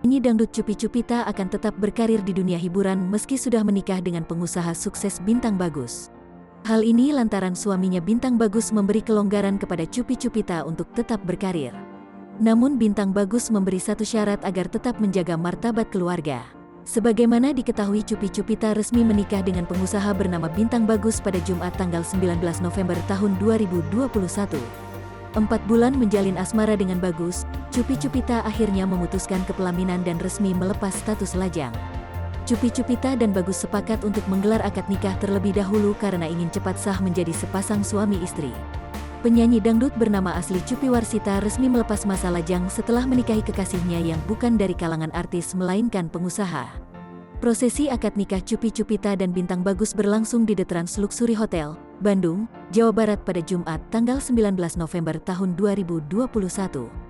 Penyanyi dangdut Cupi Cupita akan tetap berkarir di dunia hiburan meski sudah menikah dengan pengusaha sukses Bintang Bagus. Hal ini lantaran suaminya Bintang Bagus memberi kelonggaran kepada Cupi Cupita untuk tetap berkarir. Namun Bintang Bagus memberi satu syarat agar tetap menjaga martabat keluarga. Sebagaimana diketahui, Cupi Cupita resmi menikah dengan pengusaha bernama Bintang Bagus pada Jumat tanggal 19 November tahun 2021. 4 bulan menjalin asmara dengan Bagus, Cupi Cupita akhirnya memutuskan kepelaminan dan resmi melepas status lajang. Cupi Cupita dan Bagus sepakat untuk menggelar akad nikah terlebih dahulu karena ingin cepat sah menjadi sepasang suami istri. Penyanyi dangdut bernama asli Cupi Warsita resmi melepas masa lajang setelah menikahi kekasihnya yang bukan dari kalangan artis melainkan pengusaha. Prosesi akad nikah Cupi Cupita dan Bintang Bagus berlangsung di The Trans Luxury Hotel, Bandung, Jawa Barat pada Jumat tanggal 19 November tahun 2021.